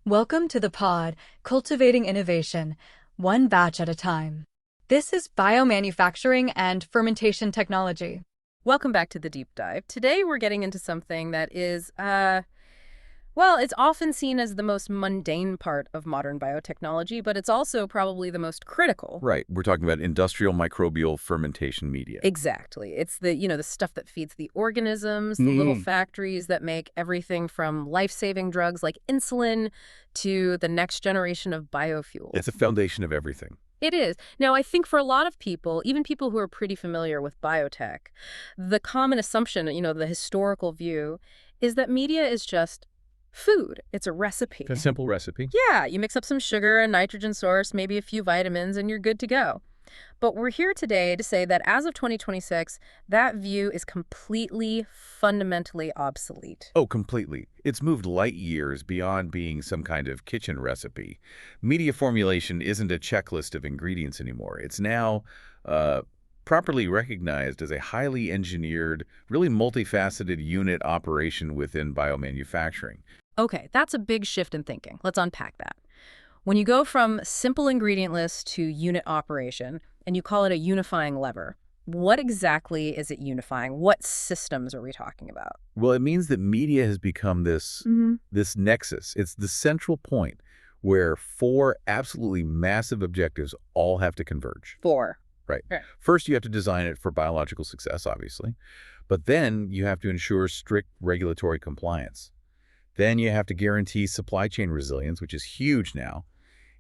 Welcome to the pod, Cultivating Innovation, one batch at a time. This is biomanufacturing and fermentation technology. Welcome back to the deep dive. Today we're getting into something that is, it's often seen as the most mundane part of modern biotechnology, but it's also probably the most critical. Right. We're talking about industrial microbial fermentation media. Exactly. It's the stuff that feeds the organisms, the little factories that make everything from life-saving drugs like insulin to the next generation of biofuels. It's the foundation of everything. It is. Now, I think for a lot of people, even people who are pretty familiar with biotech, the common assumption, the historical view, is that media is just food. It's a recipe. A simple recipe. Yeah, you mix up some sugar, a nitrogen source, maybe a few vitamins, and you're good to go. But we're here today to say that as of 2026, that view is completely, fundamentally obsolete. Oh, completely. It's moved light years beyond being some kind of kitchen recipe. Media formulation isn't a checklist of ingredients anymore. It's now properly recognized as a highly engineered, really multifaceted unit operation within biomanufacturing. Okay, that's a big shift in thinking. Let's unpack that. When you go from simple ingredient list to unit operation, and you call it a unifying lever, what exactly is it unifying? What systems are we talking about? Well, it means that media has become this nexus. It's the central point where four absolutely massive objectives all have to converge. Four. Right. First, you have to design it for biological success, obviously. But then you have to ensure strict regulatory compliance. Then you have to guarantee supply chain resilience, which is huge now.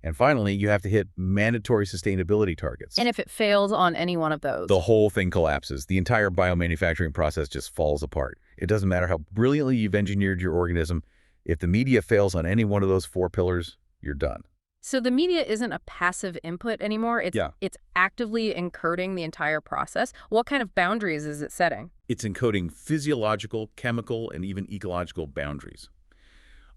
And finally, you have to hit mandatory sustainability targets. And if it fails on any one of those? The whole thing collapses. The entire biomanufacturing process just falls apart. It doesn't matter how brilliantly you've engineered your organism. If the media fails on any one of those four pillars, you're done. So the media isn't a passive input anymore. It's actively encoding the entire process. What kind of boundaries is it setting? It's encoding physiological, chemical, and even ecological boundaries.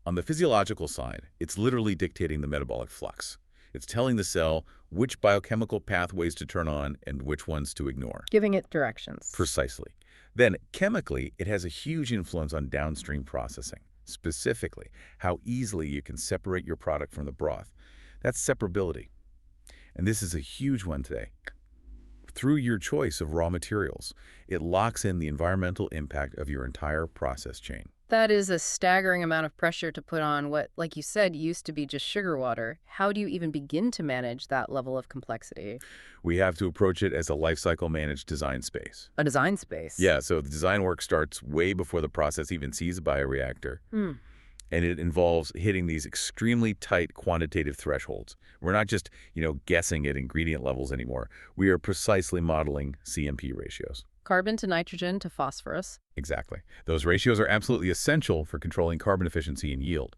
On the physiological side, it's literally dictating the metabolic flux. It's telling the cell which biochemical pathways to turn on and which ones to ignore. Giving it directions. Precisely. Then, chemically, it has a huge influence on downstream processing. Specifically, how easily you can separate your product from the broth. That's separability. And this is a huge one today. Through your choice of raw materials, it locks in the environmental impact of your entire process chain. That is a staggering amount of pressure to put on what, like you said, used to be just sugar water. How do you even begin to manage that level of complexity? We have to approach it as a lifecycle-managed design space. A design space? Yeah, so the design work starts way before the process even sees a bioreactor. And it involves hitting these extremely tight quantitative thresholds. We're not just, guessing at ingredient levels anymore. We are precisely modeling CMP ratios. Carbon to nitrogen to phosphorus. Exactly. Those ratios are absolutely essential for controlling carbon efficiency and yield.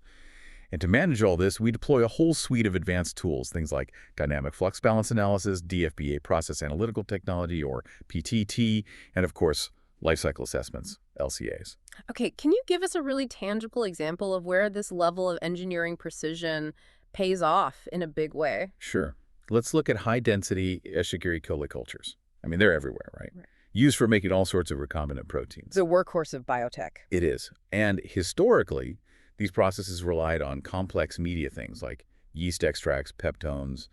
And to manage all this, we deploy a whole suite of advanced tools, things like dynamic flux balance analysis, DFBA process analytical technology, or PTT, and of course, life cycle assessments, LCAs. Okay, can you give us a really tangible example of where this level of engineering precision pays off in a big way? Sure. Let's look at high-density Escherichia coli cultures. I mean, they're everywhere, right? Used for making all sorts of recombinant proteins. The workhorse of biotech. It is. And historically, these processes relied on complex media things like yeast extracts, peptones,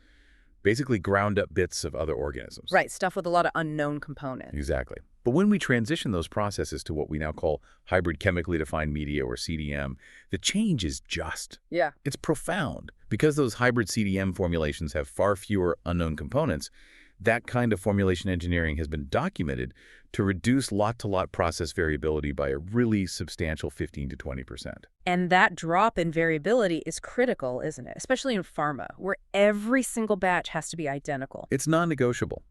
basically ground up bits of other organisms. Right, stuff with a lot of unknown components. Exactly. But when we transition those processes to what we now call hybrid chemically defined media, or CDM, the change is just. Yeah. It's profound. Because those hybrid CDM formulations have far fewer unknown components, that kind of formulation engineering has been documented to reduce lot-to-lot process variability by a really substantial 15 to 20%. And that drop in variability is critical, isn't it? Especially in pharma, where every single batch has to be identical. It's non-negotiable.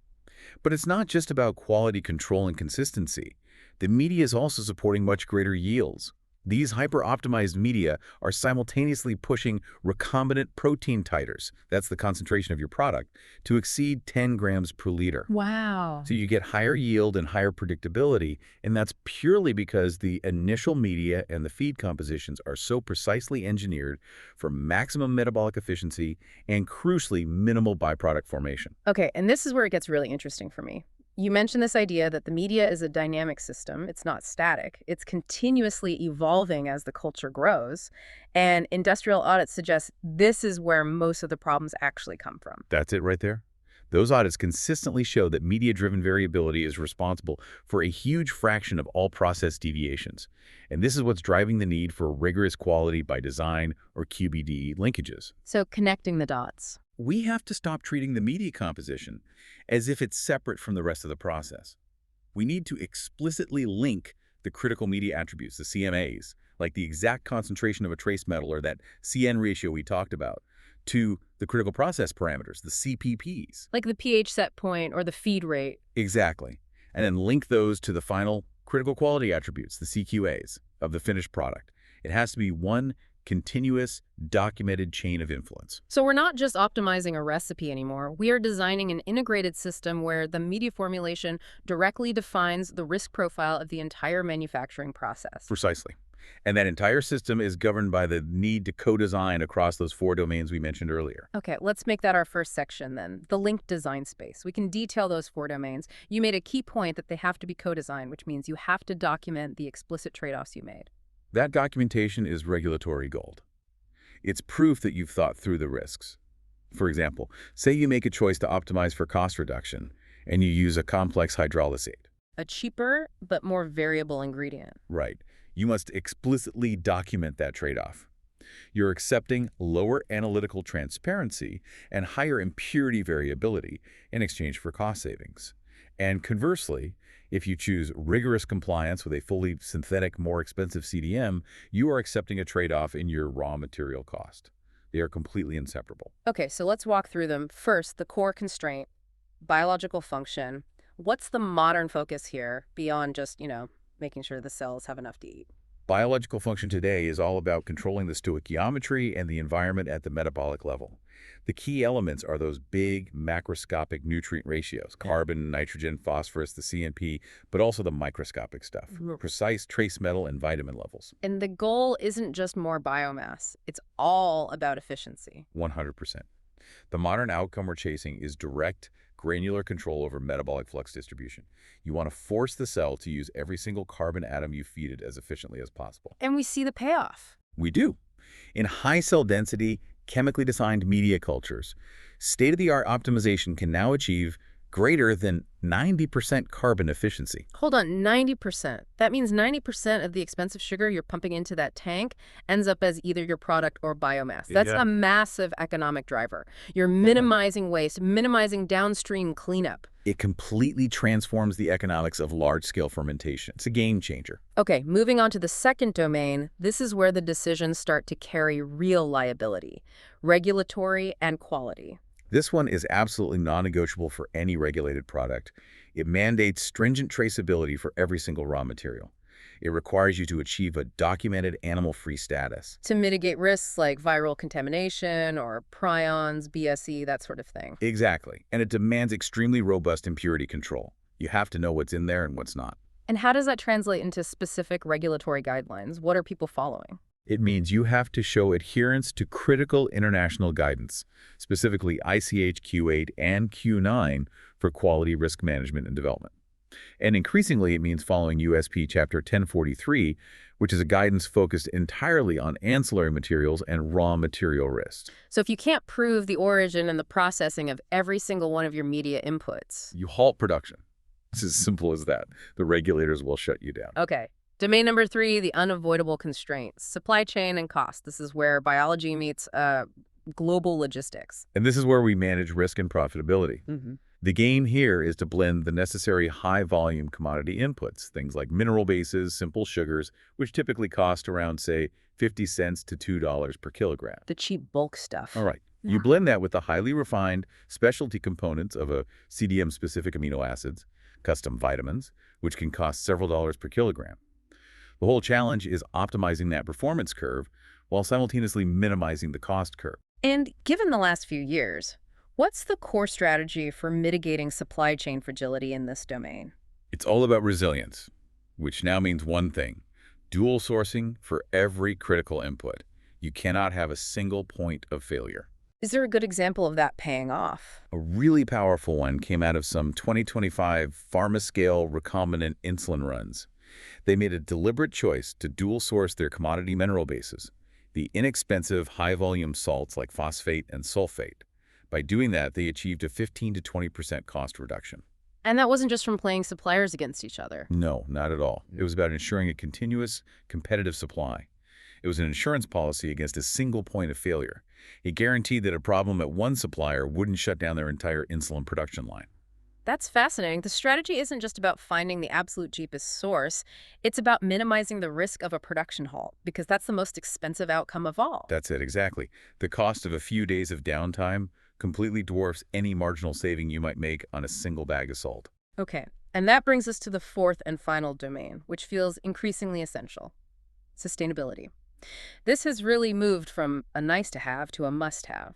But it's not just about quality control and consistency. The media is also supporting much greater yields. These hyper-optimized media are simultaneously pushing recombinant protein titers, that's the concentration of your product, to exceed 10 grams per liter. Wow. So you get higher yield and higher predictability, and that's purely because the initial media and the feed compositions are so precisely engineered for maximum metabolic efficiency and, crucially, minimal byproduct formation. Okay, and this is where it gets really interesting for me. You mentioned this idea that the media is a dynamic system. It's not static. It's continuously evolving as the culture grows. And industrial audits suggest this is where most of the problems actually come from. That's it right there. Those audits consistently show that media-driven variability is responsible for a huge fraction of all process deviations. And this is what's driving the need for rigorous quality by design or QBD linkages. So connecting the dots. We have to stop treating the media composition as if it's separate from the rest of the process. We need to explicitly link the critical media attributes, the CMAs, like the exact concentration of a trace metal or that CN ratio we talked about, to the critical process parameters, the CPPs. Like the pH set point or the feed rate. Exactly. And then link those to the final critical quality attributes, the CQAs, of the finished product. It has to be one continuous, documented chain of influence. So we're not just optimizing a recipe anymore. We are designing an integrated system where the media formulation directly defines the risk profile of the entire manufacturing process. Precisely. And that entire system is governed by the need to co-design across those 4 domains we mentioned earlier. Okay, let's make that our first section then, the linked design space. We can detail those 4 domains. You made a key point that they have to be co-designed, which means you have to document the explicit trade-offs you made. That documentation is regulatory gold. It's proof that you've thought through the risks. For example, say you make a choice to optimize for cost reduction, and you use a complex hydrolysate. A cheaper but more variable ingredient. Right. You must explicitly document that trade-off. You're accepting lower analytical transparency and higher impurity variability in exchange for cost savings. And conversely, if you choose rigorous compliance with a fully synthetic, more expensive CDM, you are accepting a trade-off in your raw material cost. They are completely inseparable. Okay, so let's walk through them. First, the core constraint, biological function. What's the modern focus here beyond just, making sure the cells have enough to eat? Biological function today is all about controlling the stoichiometry and the environment at the metabolic level. The key elements are those big macroscopic nutrient ratios, carbon, nitrogen, phosphorus, the CNP, but also the microscopic stuff, precise trace metal and vitamin levels. And the goal isn't just more biomass. It's all about efficiency. 100%. The modern outcome we're chasing is direct, granular control over metabolic flux distribution. You want to force the cell to use every single carbon atom you feed it as efficiently as possible. And we see the payoff. We do. In high cell density, chemically designed media cultures, state-of-the-art optimization can now achieve greater than 90% carbon efficiency. Hold on, 90%. That means 90% of the expensive sugar you're pumping into that tank ends up as either your product or biomass. That's a massive economic driver. You're minimizing waste, minimizing downstream cleanup. It completely transforms the economics of large-scale fermentation. It's a game changer. Okay, moving on to the second domain, this is where the decisions start to carry real liability, regulatory and quality. This one is absolutely non-negotiable for any regulated product. It mandates stringent traceability for every single raw material. It requires you to achieve a documented animal-free status. To mitigate risks like viral contamination or prions, BSE, that sort of thing. Exactly. And it demands extremely robust impurity control. You have to know what's in there and what's not. And how does that translate into specific regulatory guidelines? What are people following? It means you have to show adherence to critical international guidance, specifically ICH Q8 and Q9 for quality risk management and development. And increasingly, it means following USP Chapter 1043, which is a guidance focused entirely on ancillary materials and raw material risks. So if you can't prove the origin and the processing of every single one of your media inputs, you halt production. It's as simple as that. The regulators will shut you down. Okay. Domain number 3, the unavoidable constraints, supply chain and cost. This is where biology meets global logistics. And this is where we manage risk and profitability. The game here is to blend the necessary high-volume commodity inputs, things like mineral bases, simple sugars, which typically cost around, say, 50 cents to $2 per kilogram. The cheap bulk stuff. All right. You blend that with the highly refined specialty components of a CDM-specific amino acids, custom vitamins, which can cost several dollars per kilogram. The whole challenge is optimizing that performance curve while simultaneously minimizing the cost curve. And given the last few years, what's the core strategy for mitigating supply chain fragility in this domain? It's all about resilience, which now means one thing: dual sourcing for every critical input. You cannot have a single point of failure. Is there a good example of that paying off? A really powerful one came out of some 2025 pharma-scale recombinant insulin runs. They made a deliberate choice to dual-source their commodity mineral bases, the inexpensive high-volume salts like phosphate and sulfate. By doing that, they achieved a 15 to 20% cost reduction. And that wasn't just from playing suppliers against each other. No, not at all. It was about ensuring a continuous, competitive supply. It was an insurance policy against a single point of failure. It guaranteed that a problem at one supplier wouldn't shut down their entire insulin production line. That's fascinating. The strategy isn't just about finding the absolute cheapest source. It's about minimizing the risk of a production halt, because that's the most expensive outcome of all. That's it, exactly. The cost of a few days of downtime completely dwarfs any marginal saving you might make on a single bag of salt. Okay, and that brings us to the fourth and final domain, which feels increasingly essential: sustainability. This has really moved from a nice-to-have to a must-have.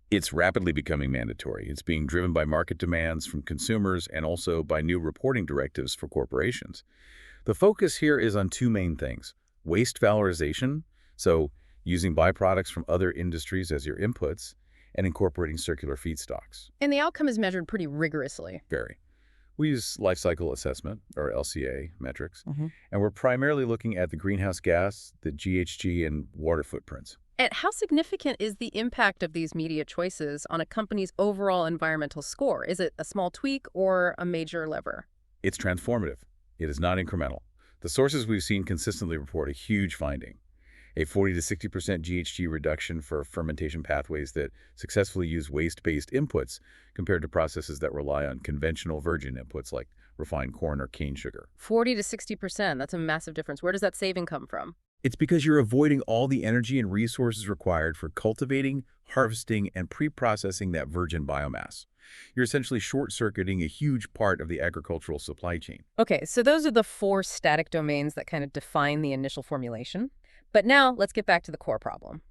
It's rapidly becoming mandatory. It's being driven by market demands from consumers and also by new reporting directives for corporations. The focus here is on two main things: waste valorization, so using byproducts from other industries as your inputs, and incorporating circular feedstocks. And the outcome is measured pretty rigorously. Very. We use life cycle assessment, or LCA, metrics, and we're primarily looking at the greenhouse gas, the GHG, and water footprints. And how significant is the impact of these media choices on a company's overall environmental score? Is it a small tweak or a major lever? It's transformative. It is not incremental. The sources we've seen consistently report a huge finding: a 40 to 60% GHG reduction for fermentation pathways that successfully use waste-based inputs compared to processes that rely on conventional virgin inputs like refined corn or cane sugar. 40 to 60%, that's a massive difference. Where does that saving come from? It's because you're avoiding all the energy and resources required for cultivating, harvesting, and pre-processing that virgin biomass. You're essentially short-circuiting a huge part of the agricultural supply chain. Okay, so those are the four static domains that kind of define the initial formulation. But now let's get back to the core problem.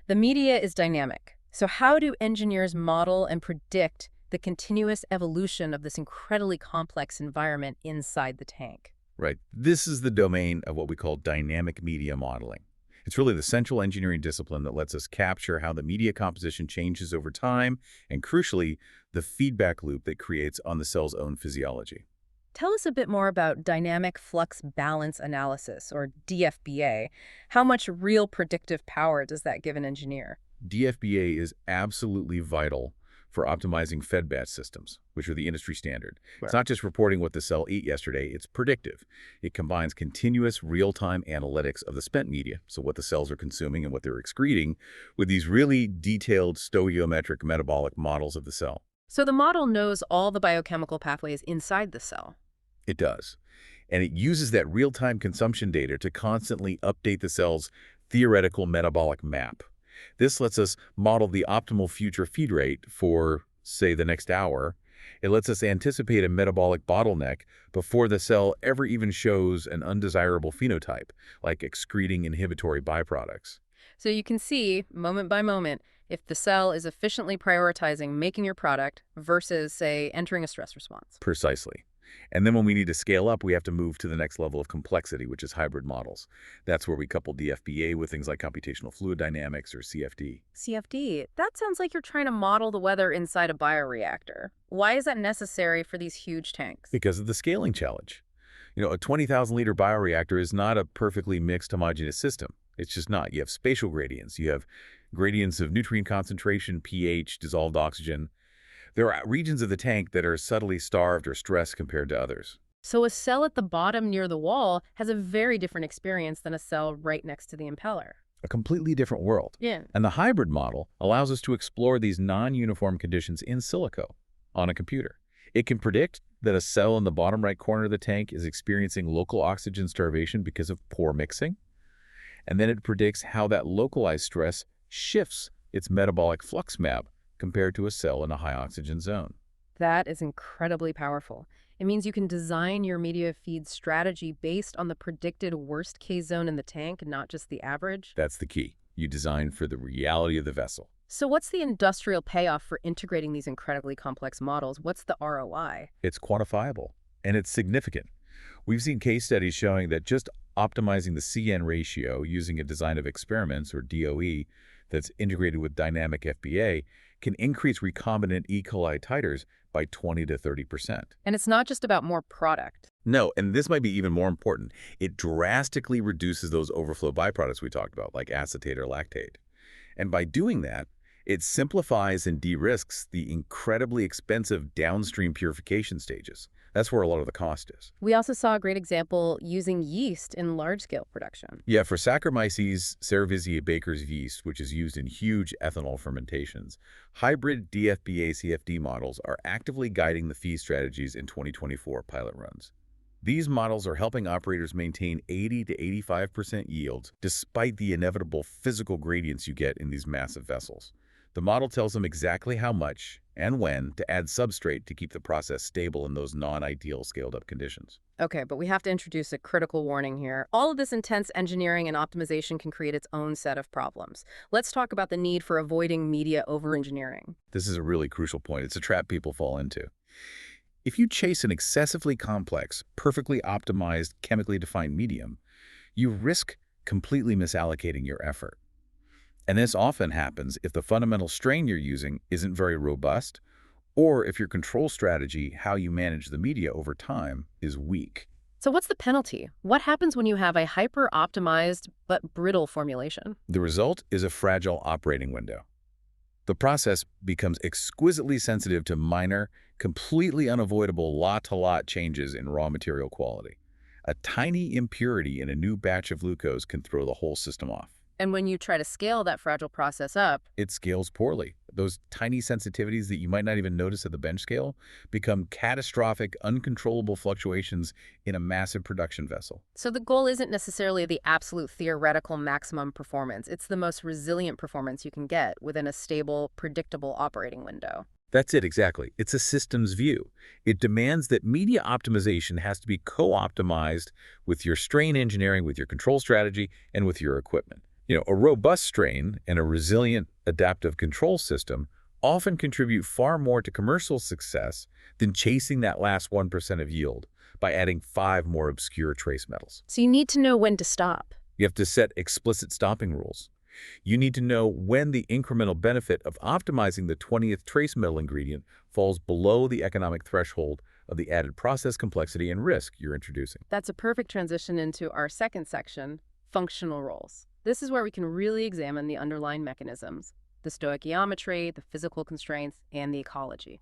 The media is dynamic. So how do engineers model and predict the continuous evolution of this incredibly complex environment inside the tank? Right. This is the domain of what we call dynamic media modeling. It's really the central engineering discipline that lets us capture how the media composition changes over time and, crucially, the feedback loop that creates on the cell's own physiology. Tell us a bit more about dynamic flux balance analysis, or DFBA. How much real predictive power does that give an engineer? DFBA is absolutely vital for optimizing fed batch systems, which are the industry standard. Right. It's not just reporting what the cell ate yesterday, it's predictive. It combines continuous real-time analytics of the spent media, so what the cells are consuming and what they're excreting, with these really detailed stoichiometric metabolic models of the cell. So the model knows all the biochemical pathways inside the cell. It does. And it uses that real-time consumption data to constantly update the cell's theoretical metabolic map. This lets us model the optimal future feed rate for, say, the next hour. It lets us anticipate a metabolic bottleneck before the cell ever even shows an undesirable phenotype, like excreting inhibitory byproducts. So you can see, moment by moment, if the cell is efficiently prioritizing making your product versus, say, entering a stress response. Precisely. And then when we need to scale up, we have to move to the next level of complexity, which is hybrid models. That's where we couple DFBA with things like computational fluid dynamics or CFD. CFD, that sounds like you're trying to model the weather inside a bioreactor. Why is that necessary for these huge tanks? Because of the scaling challenge. A 20,000-liter bioreactor is not a perfectly mixed homogeneous system. It's just not. You have spatial gradients. You have gradients of nutrient concentration, pH, dissolved oxygen. There are regions of the tank that are subtly starved or stressed compared to others. So a cell at the bottom near the wall has a very different experience than a cell right next to the impeller. A completely different world. Yeah. And the hybrid model allows us to explore these non-uniform conditions in silico on a computer. It can predict that a cell in the bottom right corner of the tank is experiencing local oxygen starvation because of poor mixing. And then it predicts how that localized stress shifts its metabolic flux map compared to a cell in a high oxygen zone. That is incredibly powerful. It means you can design your media feed strategy based on the predicted worst-case zone in the tank, not just the average. That's the key. You design for the reality of the vessel. So what's the industrial payoff for integrating these incredibly complex models? What's the ROI? It's quantifiable, and it's significant. We've seen case studies showing that just optimizing the CN ratio using a design of experiments, or DOE, that's integrated with dynamic FBA can increase recombinant E. coli titers by 20 to 30%. And it's not just about more product. No, and this might be even more important. It drastically reduces those overflow byproducts we talked about, like acetate or lactate. And by doing that, it simplifies and de-risks the incredibly expensive downstream purification stages. That's where a lot of the cost is. We also saw a great example using yeast in large-scale production. Yeah, for Saccharomyces cerevisiae Baker's yeast, which is used in huge ethanol fermentations, hybrid DFBA-CFD models are actively guiding the feed strategies in 2024 pilot runs. These models are helping operators maintain 80 to 85% yields despite the inevitable physical gradients you get in these massive vessels. The model tells them exactly how much and when to add substrate to keep the process stable in those non-ideal scaled-up conditions. Okay, but we have to introduce a critical warning here. All of this intense engineering and optimization can create its own set of problems. Let's talk about the need for avoiding media over-engineering. This is a really crucial point. It's a trap people fall into. If you chase an excessively complex, perfectly optimized, chemically defined medium, you risk completely misallocating your effort. And this often happens if the fundamental strain you're using isn't very robust, or if your control strategy, how you manage the media over time, is weak. So what's the penalty? What happens when you have a hyper-optimized but brittle formulation? The result is a fragile operating window. The process becomes exquisitely sensitive to minor, completely unavoidable lot-to-lot changes in raw material quality. A tiny impurity in a new batch of glucose can throw the whole system off. And when you try to scale that fragile process up, it scales poorly. Those tiny sensitivities that you might not even notice at the bench scale become catastrophic, uncontrollable fluctuations in a massive production vessel. So the goal isn't necessarily the absolute theoretical maximum performance. It's the most resilient performance you can get within a stable, predictable operating window. That's it, exactly. It's a systems view. It demands that media optimization has to be co-optimized with your strain engineering, with your control strategy, and with your equipment. A robust strain and a resilient adaptive control system often contribute far more to commercial success than chasing that last 1% of yield by adding 5 more obscure trace metals. So you need to know when to stop. You have to set explicit stopping rules. You need to know when the incremental benefit of optimizing the 20th trace metal ingredient falls below the economic threshold of the added process complexity and risk you're introducing. That's a perfect transition into our second section, functional roles. This is where we can really examine the underlying mechanisms, the stoichiometry, the physical constraints, and the ecology.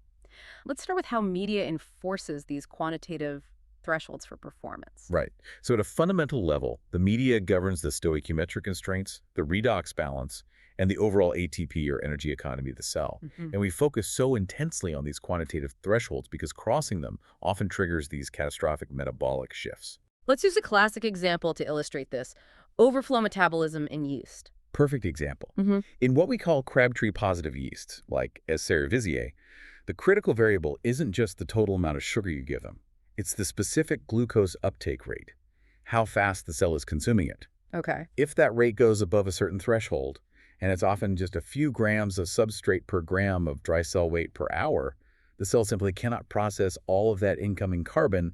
Let's start with how media enforces these quantitative thresholds for performance. Right. So at a fundamental level, the media governs the stoichiometric constraints, the redox balance, and the overall ATP or energy economy of the cell. And we focus so intensely on these quantitative thresholds because crossing them often triggers these catastrophic metabolic shifts. Let's use a classic example to illustrate this. Overflow metabolism in yeast. Perfect example. In what we call Crabtree-positive yeasts, like as cerevisiae, the critical variable isn't just the total amount of sugar you give them. It's the specific glucose uptake rate, how fast the cell is consuming it. Okay. If that rate goes above a certain threshold, and it's often just a few grams of substrate per gram of dry cell weight per hour, the cell simply cannot process all of that incoming carbon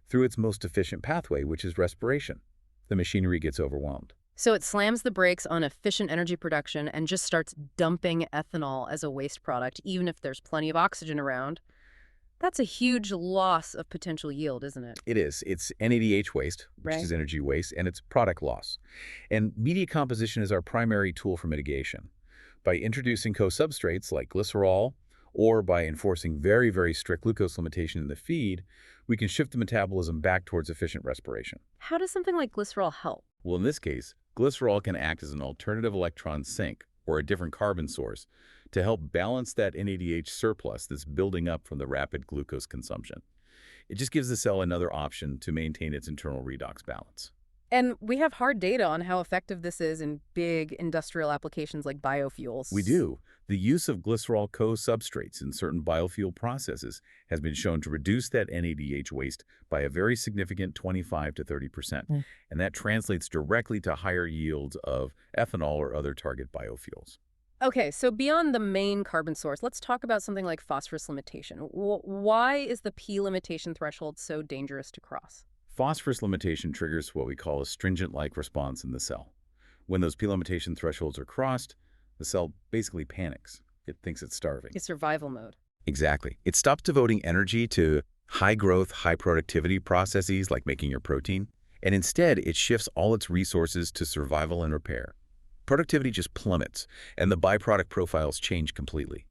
through its most efficient pathway, which is respiration. The machinery gets overwhelmed. So it slams the brakes on efficient energy production and just starts dumping ethanol as a waste product, even if there's plenty of oxygen around. That's a huge loss of potential yield, isn't it? It is. It's NADPH waste, which is energy waste, and it's product loss. And media composition is our primary tool for mitigation. By introducing co-substrates like glycerol, or by enforcing very, very strict glucose limitation in the feed, we can shift the metabolism back towards efficient respiration. How does something like glycerol help? Well, in this case, glycerol can act as an alternative electron sink, or a different carbon source, to help balance that NADH surplus that's building up from the rapid glucose consumption. It just gives the cell another option to maintain its internal redox balance. And we have hard data on how effective this is in big industrial applications like biofuels. We do. The use of glycerol co-substrates in certain biofuel processes has been shown to reduce that NADH waste by a very significant 25 to 30%. And that translates directly to higher yields of ethanol or other target biofuels. Okay, so beyond the main carbon source, let's talk about something like phosphorus limitation. Why is the P limitation threshold so dangerous to cross? Phosphorus limitation triggers what we call a stringent-like response in the cell. When those P limitation thresholds are crossed, The cell basically panics. It thinks it's starving. It's survival mode. Exactly. It stops devoting energy to high-growth, high-productivity processes like making your protein, and instead it shifts all its resources to survival and repair. Productivity just plummets, and the byproduct profiles change completely.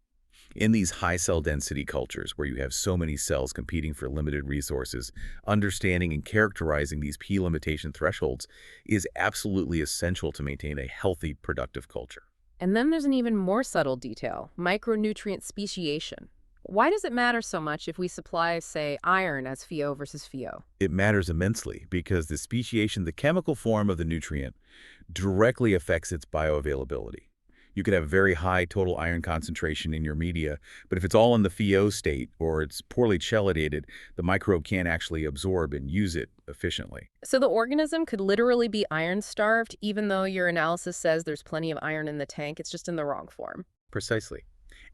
In these high cell density cultures where you have so many cells competing for limited resources, understanding and characterizing these P limitation thresholds is absolutely essential to maintain a healthy, productive culture. And then there's an even more subtle detail, micronutrient speciation. Why does it matter so much if we supply, say, iron as FeO versus FeO? It matters immensely because the speciation, the chemical form of the nutrient, directly affects its bioavailability. You could have very high total iron concentration in your media, but if it's all in the FeO state or it's poorly chelated, the microbe can't actually absorb and use it efficiently. So the organism could literally be iron-starved, even though your analysis says there's plenty of iron in the tank. It's just in the wrong form. Precisely.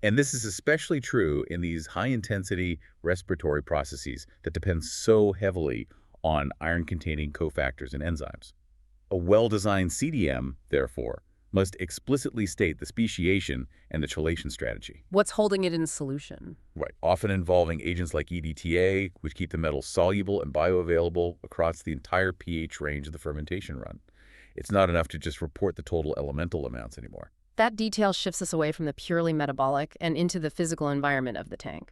And this is especially true in these high-intensity respiratory processes that depend so heavily on iron-containing cofactors and enzymes. A well-designed CDM, therefore, must explicitly state the speciation and the chelation strategy. What's holding it in solution? Right, often involving agents like EDTA, which keep the metals soluble and bioavailable across the entire pH range of the fermentation run. It's not enough to just report the total elemental amounts anymore. That detail shifts us away from the purely metabolic and into the physical environment of the tank.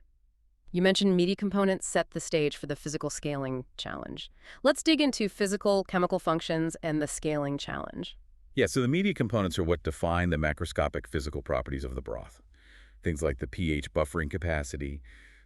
You mentioned media components set the stage for the physical scaling challenge. Let's dig into physical chemical functions and the scaling challenge. Yeah, so the media components are what define the macroscopic physical properties of the broth. Things like the pH buffering capacity,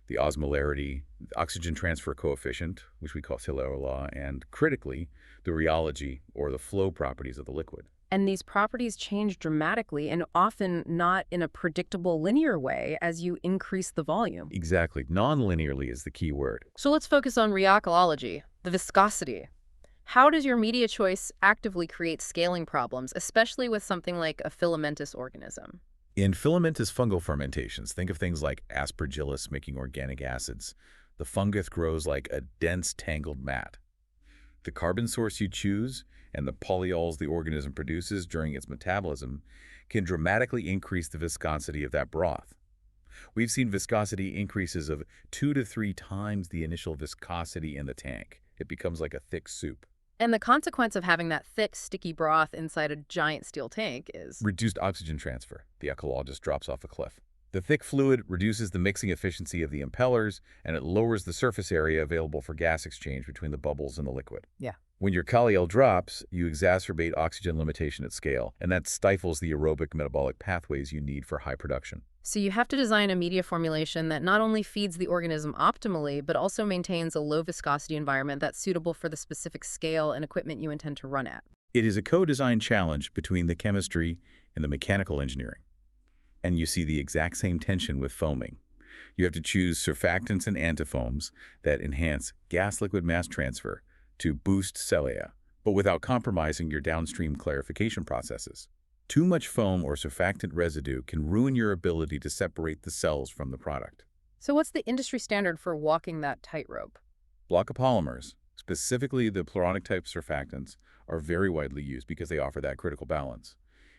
the osmolarity, the oxygen transfer coefficient, which we call Taylor law, and critically, the rheology or the flow properties of the liquid. And these properties change dramatically and often not in a predictable linear way as you increase the volume. Exactly. Non-linearly is the key word. So let's focus on rheology, the viscosity. How does your media choice actively create scaling problems, especially with something like a filamentous organism? In filamentous fungal fermentations, think of things like Aspergillus making organic acids. The fungus grows like a dense, tangled mat. The carbon source you choose and the polyols the organism produces during its metabolism can dramatically increase the viscosity of that broth. We've seen viscosity increases of 2 to 3 times the initial viscosity in the tank. It becomes like a thick soup. And the consequence of having that thick, sticky broth inside a giant steel tank is reduced oxygen transfer. The alcohol just drops off a cliff. The thick fluid reduces the mixing efficiency of the impellers, and it lowers the surface area available for gas exchange between the bubbles and the liquid. Yeah. When your kal drops, you exacerbate oxygen limitation at scale, and that stifles the aerobic metabolic pathways you need for high production. So you have to design a media formulation that not only feeds the organism optimally, but also maintains a low viscosity environment that's suitable for the specific scale and equipment you intend to run at. It is a co-design challenge between the chemistry and the mechanical engineering. And you see the exact same tension with foaming. You have to choose surfactants and antifoams that enhance gas-liquid mass transfer to boost celia, but without compromising your downstream clarification processes. Too much foam or surfactant residue can ruin your ability to separate the cells from the product. So what's the industry standard for walking that tightrope? Blockopolymers, specifically the pluronic-type surfactants, are very widely used because they offer that critical balance.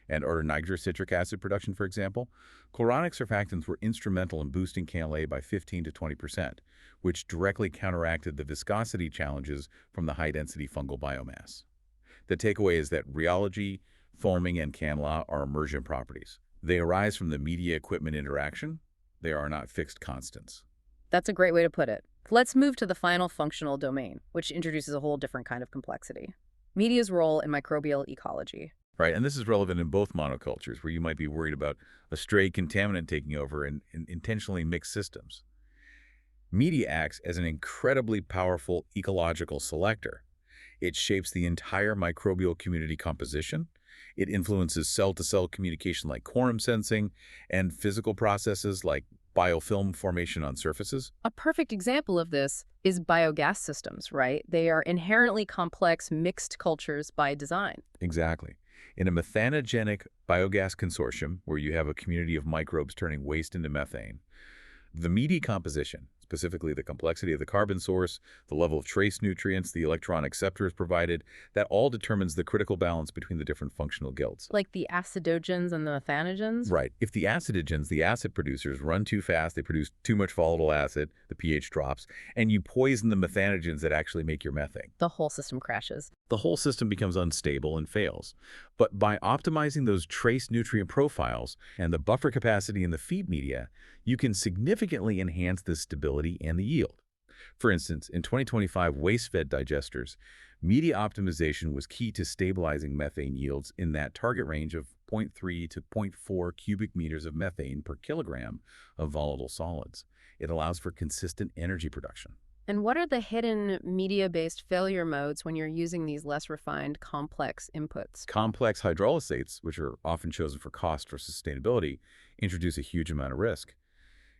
And or nitrocitric acid production, for example, chloronic surfactants were instrumental in boosting KLA by 15 to 20%, which directly counteracted the viscosity challenges from the high-density fungal biomass. The takeaway is that rheology, foaming, and KLA are emergent properties. They arise from the media-equipment interaction. They are not fixed constants. That's a great way to put it. Let's move to the final functional domain, which introduces a whole different kind of complexity. Media's role in microbial ecology. Right, and this is relevant in both monocultures, where you might be worried about a stray contaminant taking over in intentionally mixed systems. Media acts as an incredibly powerful ecological selector. It shapes the entire microbial community composition. It influences cell-to-cell communication like quorum sensing and physical processes like biofilm formation on surfaces. A perfect example of this is biogas systems, right? They are inherently complex mixed cultures by design. Exactly. In a methanogenic biogas consortium, where you have a community of microbes turning waste into methane, the media composition, specifically the complexity of the carbon source, the level of trace nutrients the electron acceptor is provided. That all determines the critical balance between the different functional guilds. Like the acidogens and the methanogens? Right. If the acidogens, the acid producers, run too fast, they produce too much volatile acid, the pH drops, and you poison the methanogens that actually make your methane. The whole system crashes. The whole system becomes unstable and fails. But by optimizing those trace nutrient profiles and the buffer capacity in the feed media, you can significantly enhance the stability and the yield. For instance, in 2025 waste-fed digesters, media optimization was key to stabilizing methane yields in that target range of 0.3 to 0.4 cubic meters of methane per kilogram of volatile solids. It allows for consistent energy production. And what are the hidden media-based failure modes when you're using these less refined, complex inputs? Complex hydrolysates, which are often chosen for cost or sustainability, introduce a huge amount of risk.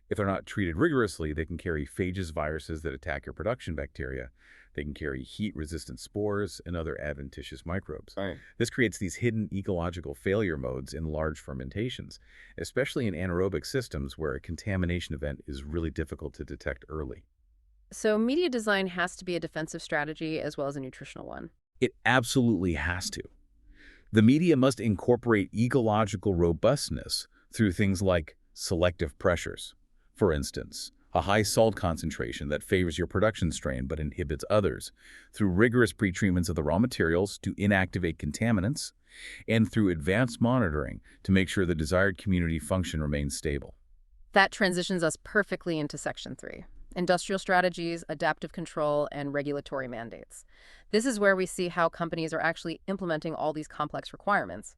If they're not treated rigorously, they can carry phages viruses that attack your production bacteria. They can carry heat-resistant spores and other adventitious microbes. Right. This creates these hidden ecological failure modes in large fermentations, especially in anaerobic systems where a contamination event is really difficult to detect early. So media design has to be a defensive strategy as well as a nutritional one. It absolutely has to. The media must incorporate ecological robustness through things like selective pressures. For instance, a high salt concentration that favors your production strain but inhibits others, through rigorous pretreatments of the raw materials to inactivate contaminants, and through advanced monitoring to make sure the desired community function remains stable. That transitions us perfectly into Section 3. Industrial strategies, adaptive control, and regulatory mandates. This is where we see how companies are actually implementing all these complex requirements.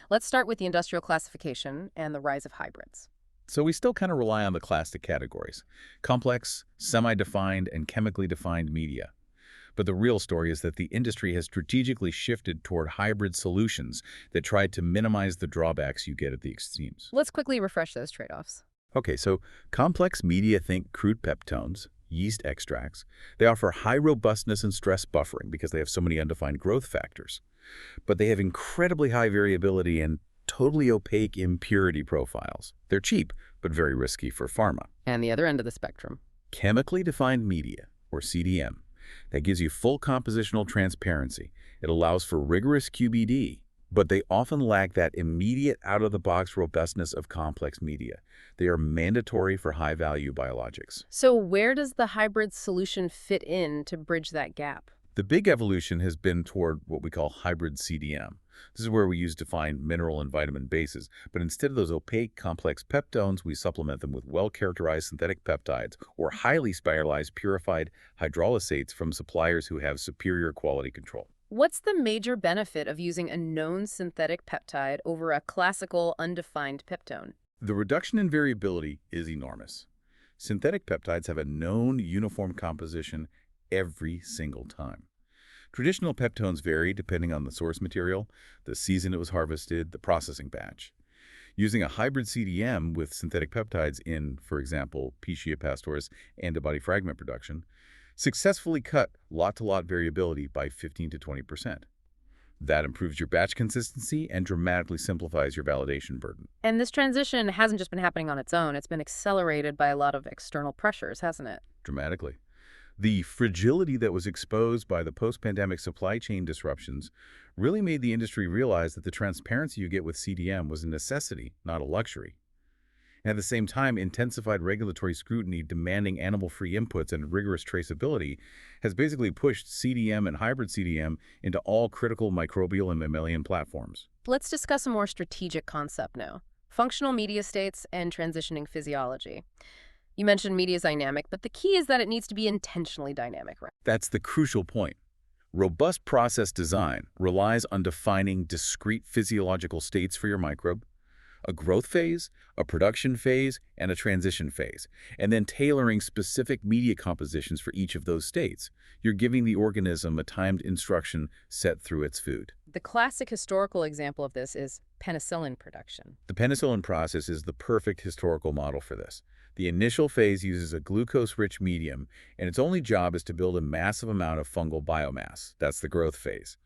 Let's start with the industrial classification and the rise of hybrids. So we still kind of rely on the classic categories: complex, semi-defined, and chemically defined media. But the real story is that the industry has strategically shifted toward hybrid solutions that try to minimize the drawbacks you get at the extremes. Let's quickly refresh those trade-offs. Okay, so complex media, think crude peptones, yeast extracts. They offer high robustness and stress buffering because they have so many undefined growth factors. But they have incredibly high variability and totally opaque impurity profiles. They're cheap, but very risky for pharma. And the other end of the spectrum. Chemically defined media, or CDM, that gives you full compositional transparency. It allows for rigorous QBD, but they often lack that immediate out-of-the-box robustness of complex media. They are mandatory for high-value biologics. So where does the hybrid solution fit in to bridge that gap? The big evolution has been toward what we call hybrid CDM. This is where we use defined mineral and vitamin bases, but instead of those opaque, complex peptones, we supplement them with well-characterized synthetic peptides or highly spiralized purified hydrolysates from suppliers who have superior quality control. What's the major benefit of using a known synthetic peptide over a classical undefined peptone? The reduction in variability is enormous. Synthetic peptides have a known uniform composition every single time. Traditional peptones vary depending on the source material, the season it was harvested, the processing batch. Using a hybrid CDM with synthetic peptides in, for example, Pichia pastoris antibody fragment production, successfully cut lot-to-lot variability by 15 to 20%. That improves your batch consistency and dramatically simplifies your validation burden. And this transition hasn't just been happening on its own. It's been accelerated by a lot of external pressures, hasn't it? Dramatically. The fragility that was exposed by the post-pandemic supply chain disruptions really made the industry realize that the transparency you get with CDM was a necessity, not a luxury. And at the same time, intensified regulatory scrutiny demanding animal-free inputs and rigorous traceability has basically pushed CDM and hybrid CDM into all critical microbial and mammalian platforms. Let's discuss a more strategic concept now: functional media states and transitioning physiology. You mentioned media is dynamic, but the key is that it needs to be intentionally dynamic, right? That's the crucial point. Robust process design relies on defining discrete physiological states for your microbe, a growth phase, a production phase, and a transition phase, and then tailoring specific media compositions for each of those states. You're giving the organism a timed instruction set through its food. The classic historical example of this is penicillin production. The penicillin process is the perfect historical model for this. The initial phase uses a glucose-rich medium, and its only job is to build a massive amount of fungal biomass. That's the growth phase.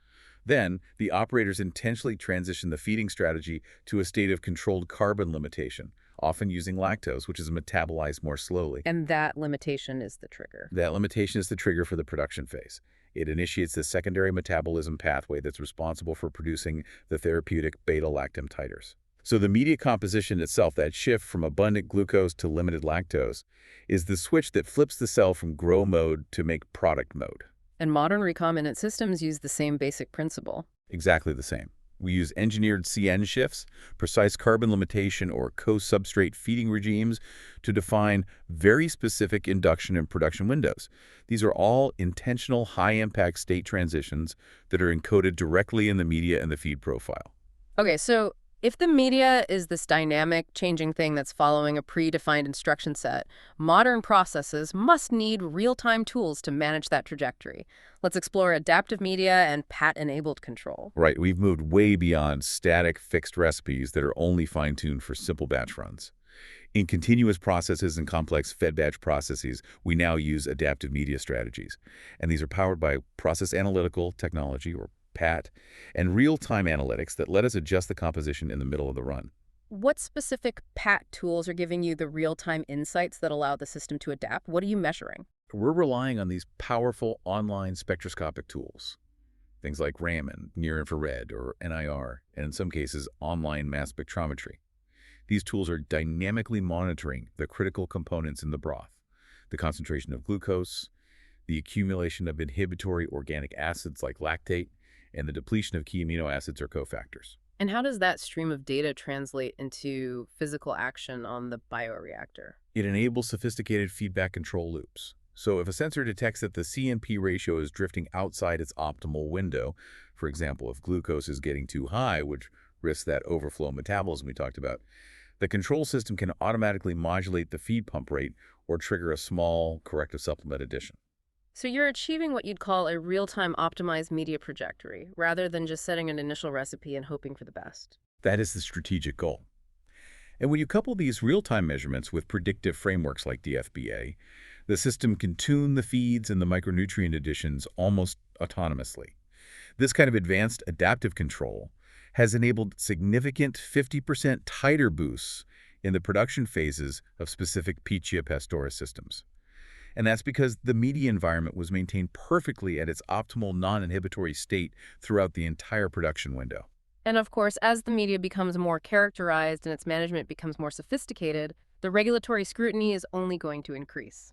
Then, the operators intentionally transition the feeding strategy to a state of controlled carbon limitation, often using lactose, which is metabolized more slowly. And that limitation is the trigger. That limitation is the trigger for the production phase. It initiates the secondary metabolism pathway that's responsible for producing the therapeutic beta-lactam titers. So the media composition itself, that shift from abundant glucose to limited lactose, is the switch that flips the cell from grow mode to make product mode. And modern recombinant systems use the same basic principle. Exactly the same. We use engineered CN shifts, precise carbon limitation, or co-substrate feeding regimes to define very specific induction and production windows. These are all intentional high-impact state transitions that are encoded directly in the media and the feed profile. Okay, so if the media is this dynamic, changing thing that's following a predefined instruction set, modern processes must need real-time tools to manage that trajectory. Let's explore adaptive media and PAT-enabled control. Right, we've moved way beyond static, fixed recipes that are only fine-tuned for simple batch runs. In continuous processes and complex fed batch processes, we now use adaptive media strategies. And these are powered by process analytical technology, or PAT, and real-time analytics that let us adjust the composition in the middle of the run. What specific PAT tools are giving you the real-time insights that allow the system to adapt? What are you measuring? We're relying on these powerful online spectroscopic tools, things like Raman, near-infrared, or NIR, and in some cases, online mass spectrometry. These tools are dynamically monitoring the critical components in the broth, the concentration of glucose, the accumulation of inhibitory organic acids like lactate, and the depletion of key amino acids or cofactors. And how does that stream of data translate into physical action on the bioreactor? It enables sophisticated feedback control loops. So if a sensor detects that the CNP ratio is drifting outside its optimal window, for example, if glucose is getting too high, which risks that overflow metabolism we talked about, the control system can automatically modulate the feed pump rate or trigger a small corrective supplement addition. So you're achieving what you'd call a real-time optimized media trajectory, rather than just setting an initial recipe and hoping for the best. That is the strategic goal. And when you couple these real-time measurements with predictive frameworks like DFBA, the system can tune the feeds and the micronutrient additions almost autonomously. This kind of advanced adaptive control has enabled significant 50% titer boosts in the production phases of specific Pichia pastoris systems. And that's because the media environment was maintained perfectly at its optimal non-inhibitory state throughout the entire production window. And of course, as the media becomes more characterized and its management becomes more sophisticated, the regulatory scrutiny is only going to increase.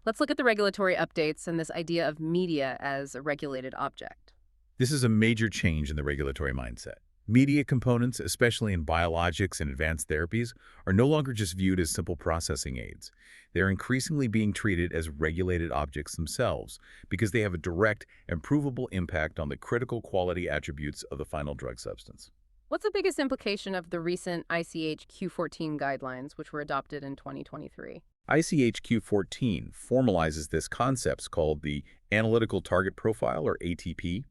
Let's look at the regulatory updates and this idea of media as a regulated object. This is a major change in the regulatory mindset. Media components, especially in biologics and advanced therapies, are no longer just viewed as simple processing aids. They're increasingly being treated as regulated objects themselves because they have a direct and provable impact on the critical quality attributes of the final drug substance. What's the biggest implication of the recent ICH Q14 guidelines, which were adopted in 2023? ICH Q14 formalizes this concept called the Analytical Target Profile, or ATP.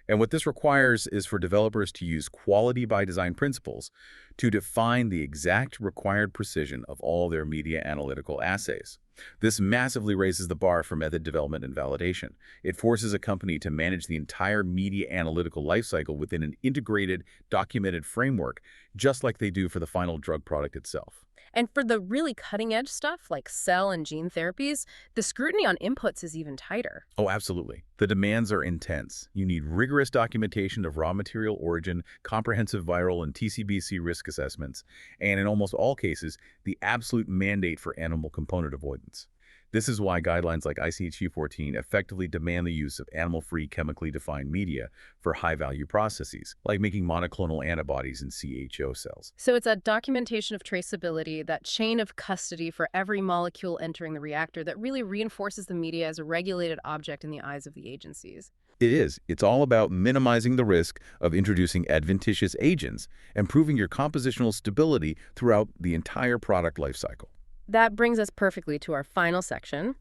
And what this requires is for developers to use quality by design principles to define the exact required precision of all their media analytical assays. This massively raises the bar for method development and validation. It forces a company to manage the entire media analytical lifecycle within an integrated, documented framework, just like they do for the final drug product itself. And for the really cutting-edge stuff, like cell and gene therapies, the scrutiny on inputs is even tighter. Oh, absolutely. The demands are intense. You need rigorous documentation of raw material origin, comprehensive viral and TCBC risk assessments, and in almost all cases, the absolute mandate for animal component avoidance. This is why guidelines like ICH Q14 effectively demand the use of animal-free chemically defined media for high-value processes, like making monoclonal antibodies in CHO cells. So it's a documentation of traceability, that chain of custody for every molecule entering the reactor that really reinforces the media as a regulated object in the eyes of the agencies. It is. It's all about minimizing the risk of introducing adventitious agents and proving your compositional stability throughout the entire product lifecycle. That brings us perfectly to our final section.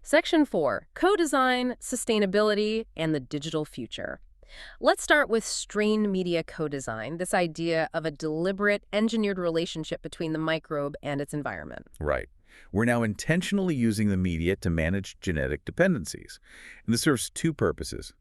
Section 4, Co-Design, Sustainability, and the Digital Future. Let's start with strain media co-design, this idea of a deliberate, engineered relationship between the microbe and its environment. Right. We're now intentionally using the media to manage genetic dependencies. And this serves two purposes.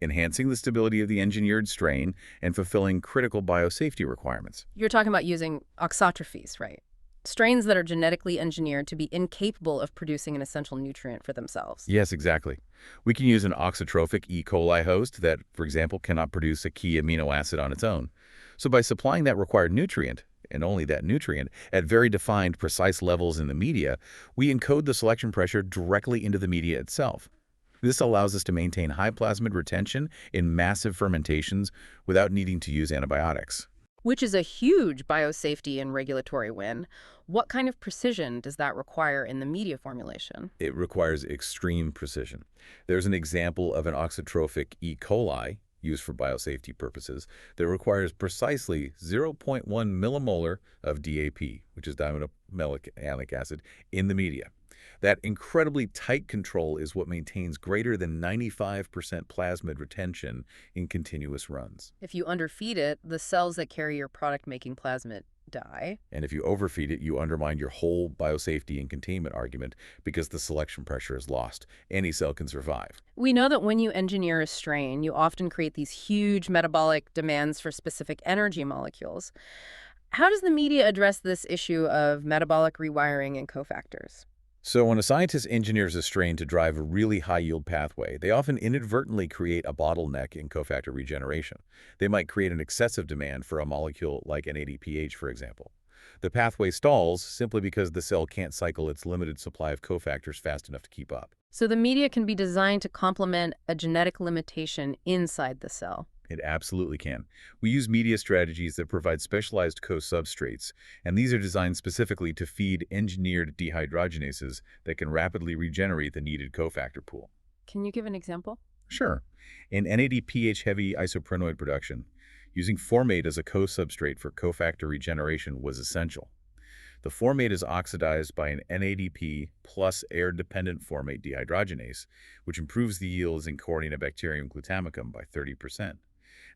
enhancing the stability of the engineered strain and fulfilling critical biosafety requirements. You're talking about using auxotrophies, right? Strains that are genetically engineered to be incapable of producing an essential nutrient for themselves. Yes, exactly. We can use an auxotrophic E. coli host that, for example, cannot produce a key amino acid on its own. So by supplying that required nutrient, and only that nutrient, at very defined, precise levels in the media, we encode the selection pressure directly into the media itself. This allows us to maintain high plasmid retention in massive fermentations without needing to use antibiotics. Which is a huge biosafety and regulatory win. What kind of precision does that require in the media formulation? It requires extreme precision. There's an example of an auxotrophic E. coli used for biosafety purposes that requires precisely 0.1 millimolar of DAP, which is diaminomelanic acid, in the media. That incredibly tight control is what maintains greater than 95% plasmid retention in continuous runs. If you underfeed it, the cells that carry your product-making plasmid die. And if you overfeed it, you undermine your whole biosafety and containment argument because the selection pressure is lost. Any cell can survive. We know that when you engineer a strain, you often create these huge metabolic demands for specific energy molecules. How does the media address this issue of metabolic rewiring and cofactors? So when a scientist engineers a strain to drive a really high-yield pathway, they often inadvertently create a bottleneck in cofactor regeneration. They might create an excessive demand for a molecule like NADPH, for example. The pathway stalls simply because the cell can't cycle its limited supply of cofactors fast enough to keep up. So the media can be designed to complement a genetic limitation inside the cell. It absolutely can. We use media strategies that provide specialized co-substrates, and these are designed specifically to feed engineered dehydrogenases that can rapidly regenerate the needed cofactor pool. Can you give an example? Sure. In NADPH-heavy isoprenoid production, using formate as a co-substrate for cofactor regeneration was essential. The formate is oxidized by an NADP plus air-dependent formate dehydrogenase, which improves the yields in Corynebacterium glutamicum by 30%.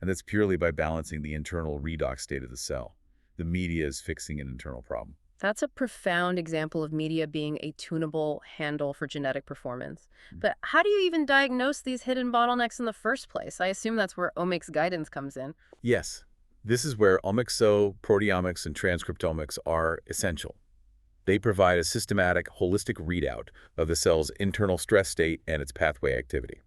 And that's purely by balancing the internal redox state of the cell. The media is fixing an internal problem. That's a profound example of media being a tunable handle for genetic performance. But how do you even diagnose these hidden bottlenecks in the first place? I assume that's where omics guidance comes in. Yes, this is where omics, proteomics, and transcriptomics are essential. They provide a systematic, holistic readout of the cell's internal stress state and its pathway activity.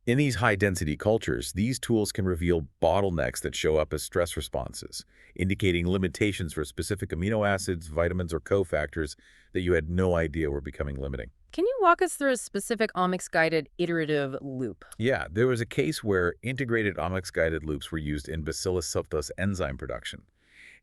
In these high-density cultures, these tools can reveal bottlenecks that show up as stress responses, indicating limitations for specific amino acids, vitamins, or cofactors that you had no idea were becoming limiting. Can you walk us through a specific omics-guided iterative loop? Yeah, there was a case where integrated omics-guided loops were used in Bacillus subtilis enzyme production,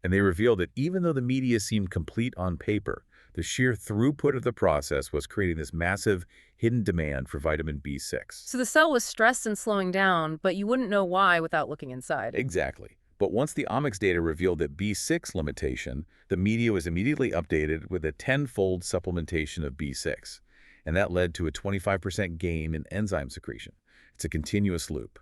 and they revealed that even though the media seemed complete on paper, the sheer throughput of the process was creating this massive hidden demand for vitamin B6. So the cell was stressed and slowing down, but you wouldn't know why without looking inside. Exactly. But once the omics data revealed that B6 limitation, the media was immediately updated with a 10-fold supplementation of B6. And that led to a 25% gain in enzyme secretion. It's a continuous loop.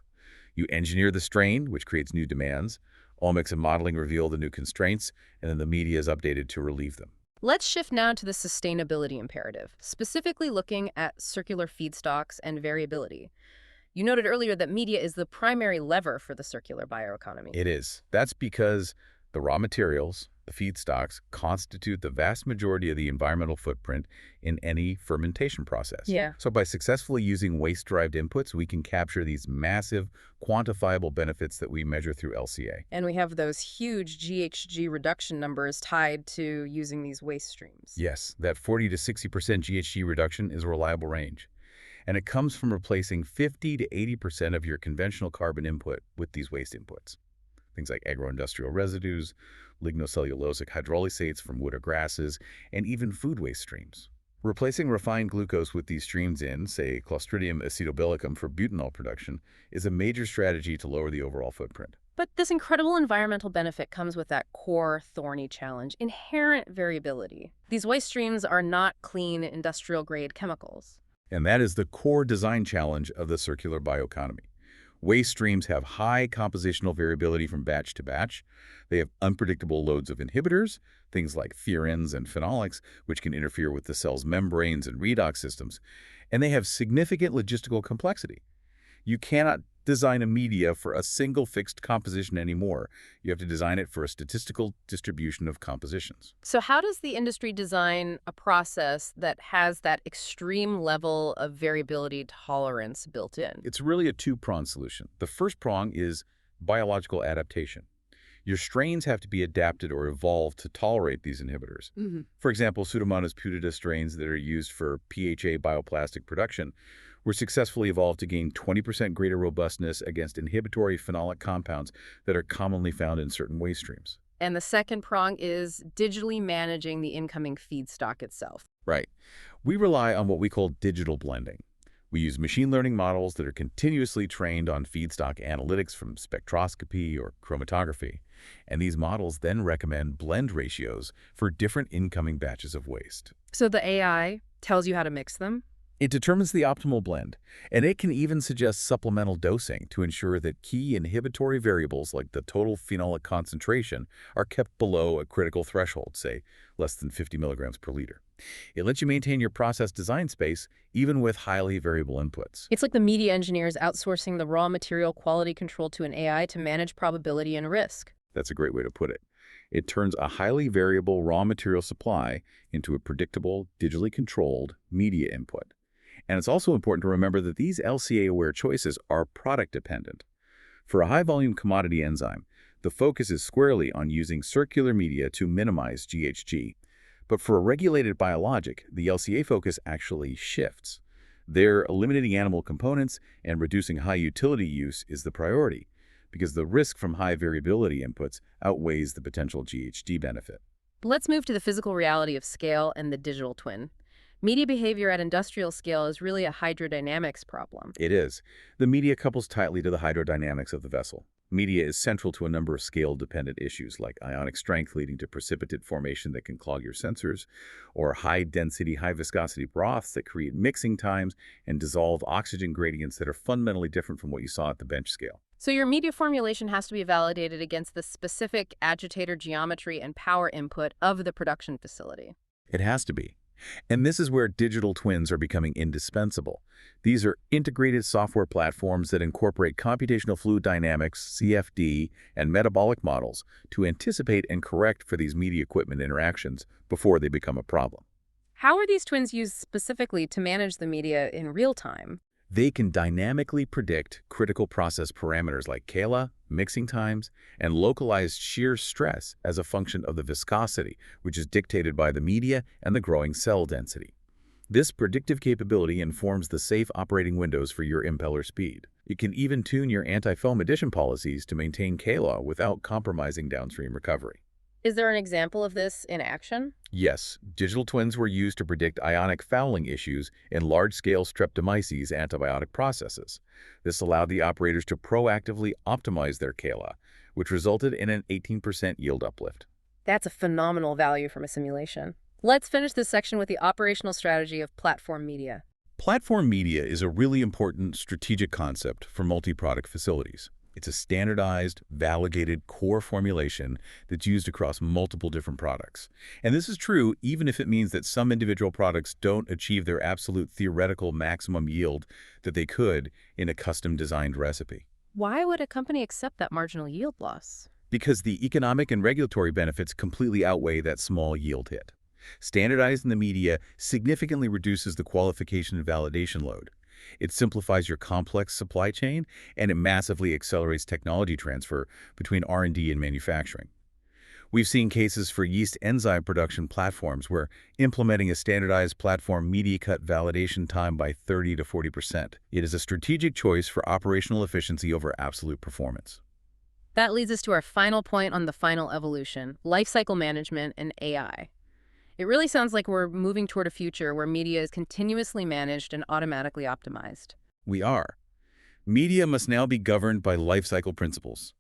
You engineer the strain, which creates new demands. Omics and modeling reveal the new constraints, and then the media is updated to relieve them. Let's shift now to the sustainability imperative, specifically looking at circular feedstocks and variability. You noted earlier that media is the primary lever for the circular bioeconomy. It is. That's because the raw materials, the feedstocks, constitute the vast majority of the environmental footprint in any fermentation process. Yeah. So by successfully using waste-derived inputs, we can capture these massive, quantifiable benefits that we measure through LCA. And we have those huge GHG reduction numbers tied to using these waste streams. Yes, that 40 to 60% GHG reduction is a reliable range. And it comes from replacing 50 to 80% of your conventional carbon input with these waste inputs. Things like agroindustrial residues, lignocellulosic hydrolysates from wood or grasses, and even food waste streams. Replacing refined glucose with these streams in, say, Clostridium acetobilicum for butanol production, is a major strategy to lower the overall footprint. But this incredible environmental benefit comes with that core thorny challenge, inherent variability. These waste streams are not clean, industrial-grade chemicals. And that is the core design challenge of the circular bioeconomy. Waste streams have high compositional variability from batch to batch. They have unpredictable loads of inhibitors, things like furands and phenolics, which can interfere with the cell's membranes and redox systems. And they have significant logistical complexity. You cannot design a media for a single fixed composition anymore. You have to design it for a statistical distribution of compositions. So how does the industry design a process that has that extreme level of variability tolerance built in? It's really a two-pronged solution. The first prong is biological adaptation. Your strains have to be adapted or evolved to tolerate these inhibitors. For example, Pseudomonas putida strains that are used for PHA bioplastic production were successfully evolved to gain 20% greater robustness against inhibitory phenolic compounds that are commonly found in certain waste streams. And the second prong is digitally managing the incoming feedstock itself. Right. We rely on what we call digital blending. We use machine learning models that are continuously trained on feedstock analytics from spectroscopy or chromatography. And these models then recommend blend ratios for different incoming batches of waste. So the AI tells you how to mix them? It determines the optimal blend, and it can even suggest supplemental dosing to ensure that key inhibitory variables like the total phenolic concentration are kept below a critical threshold, say less than 50 milligrams per liter. It lets you maintain your process design space even with highly variable inputs. It's like the media engineers outsourcing the raw material quality control to an AI to manage probability and risk. That's a great way to put it. It turns a highly variable raw material supply into a predictable, digitally controlled media input. And it's also important to remember that these LCA-aware choices are product-dependent. For a high-volume commodity enzyme, the focus is squarely on using circular media to minimize GHG. But for a regulated biologic, the LCA focus actually shifts. They're eliminating animal components and reducing high-utility use is the priority, because the risk from high variability inputs outweighs the potential GHG benefit. Let's move to the physical reality of scale and the digital twin. Media behavior at industrial scale is really a hydrodynamics problem. It is. The media couples tightly to the hydrodynamics of the vessel. Media is central to a number of scale-dependent issues like ionic strength leading to precipitate formation that can clog your sensors, or high-density, high-viscosity broths that create mixing times and dissolve oxygen gradients that are fundamentally different from what you saw at the bench scale. So your media formulation has to be validated against the specific agitator geometry and power input of the production facility. It has to be. And this is where digital twins are becoming indispensable. These are integrated software platforms that incorporate computational fluid dynamics, CFD, and metabolic models to anticipate and correct for these media equipment interactions before they become a problem. How are these twins used specifically to manage the media in real time? They can dynamically predict critical process parameters like Kala, mixing times, and localized shear stress as a function of the viscosity, which is dictated by the media and the growing cell density. This predictive capability informs the safe operating windows for your impeller speed. It can even tune your anti-foam addition policies to maintain Kala without compromising downstream recovery. Is there an example of this in action? Yes, digital twins were used to predict ionic fouling issues in large-scale streptomyces antibiotic processes. This allowed the operators to proactively optimize their Kala, which resulted in an 18% yield uplift. That's a phenomenal value from a simulation. Let's finish this section with the operational strategy of platform media. Platform media is a really important strategic concept for multi-product facilities. It's a standardized, validated core formulation that's used across multiple different products. And this is true even if it means that some individual products don't achieve their absolute theoretical maximum yield that they could in a custom-designed recipe. Why would a company accept that marginal yield loss? Because the economic and regulatory benefits completely outweigh that small yield hit. Standardizing the media significantly reduces the qualification and validation load. It simplifies your complex supply chain, and it massively accelerates technology transfer between R&D and manufacturing. We've seen cases for yeast enzyme production platforms where implementing a standardized platform media cut validation time by 30 to 40%. It is a strategic choice for operational efficiency over absolute performance. That leads us to our final point on the final evolution, lifecycle management and AI. It really sounds like we're moving toward a future where media is continuously managed and automatically optimized. We are. Media must now be governed by life cycle principles.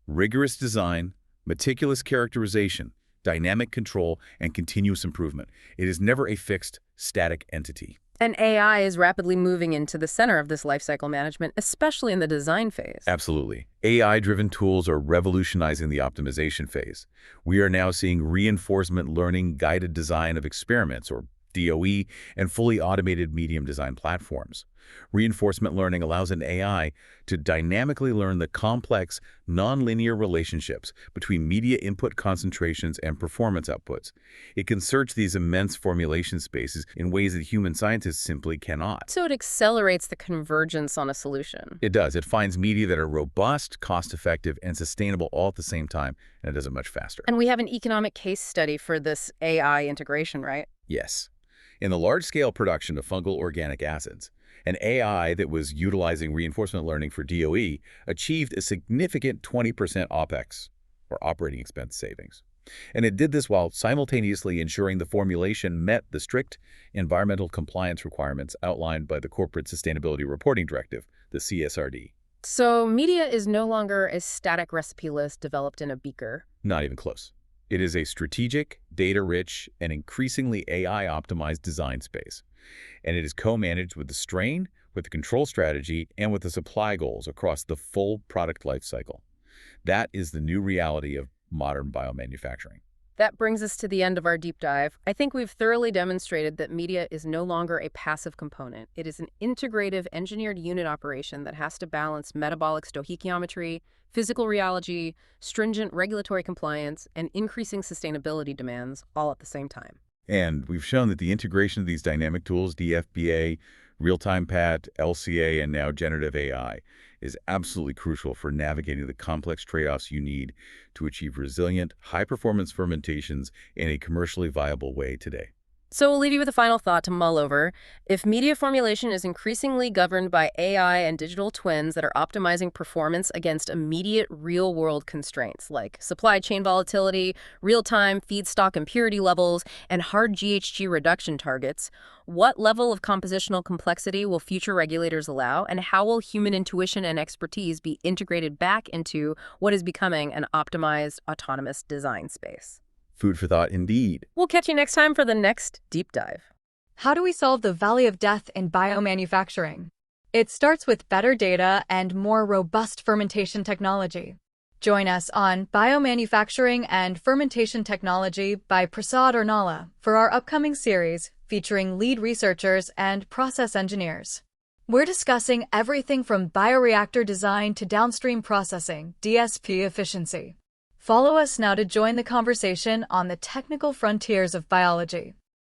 Rigorous design, meticulous characterization, dynamic control, and continuous improvement. It is never a fixed, static entity. And AI is rapidly moving into the center of this lifecycle management, especially in the design phase. Absolutely. AI-driven tools are revolutionizing the optimization phase. We are now seeing reinforcement learning guided design of experiments, or DOE, and fully automated medium design platforms. Reinforcement learning allows an AI to dynamically learn the complex, nonlinear relationships between media input concentrations and performance outputs. It can search these immense formulation spaces in ways that human scientists simply cannot. So it accelerates the convergence on a solution. It does. It finds media that are robust, cost-effective, and sustainable all at the same time, and it does it much faster. And we have an economic case study for this AI integration, right? Yes. In the large-scale production of fungal organic acids, an AI that was utilizing reinforcement learning for DOE achieved a significant 20% OPEX, or operating expense savings. And it did this while simultaneously ensuring the formulation met the strict environmental compliance requirements outlined by the Corporate Sustainability Reporting Directive, the CSRD. So media is no longer a static recipe list developed in a beaker. Not even close. It is a strategic, data-rich, and increasingly AI-optimized design space. And it is co-managed with the strain, with the control strategy, and with the supply goals across the full product life cycle. That is the new reality of modern biomanufacturing. That brings us to the end of our deep dive. I think we've thoroughly demonstrated that media is no longer a passive component. It is an integrative, engineered unit operation that has to balance metabolic stoichiometry, physical rheology, stringent regulatory compliance, and increasing sustainability demands all at the same time. And we've shown that the integration of these dynamic tools, DFBA, real-time PAT, LCA, and now generative AI, is absolutely crucial for navigating the complex trade-offs you need to achieve resilient, high-performance fermentations in a commercially viable way today. So we'll leave you with a final thought to mull over. If media formulation is increasingly governed by AI and digital twins that are optimizing performance against immediate real-world constraints like supply chain volatility, real-time feedstock impurity levels, and hard GHG reduction targets, what level of compositional complexity will future regulators allow, and how will human intuition and expertise be integrated back into what is becoming an optimized, autonomous design space? Food for thought indeed. We'll catch you next time for the next deep dive. How do we solve the valley of death in biomanufacturing? It starts with better data and more robust fermentation technology. Join us on Biomanufacturing and Fermentation Technology by Prasad Ornala for our upcoming series featuring lead researchers and process engineers. We're discussing everything from bioreactor design to downstream processing, DSP efficiency. Follow us now to join the conversation on the technical frontiers of biology.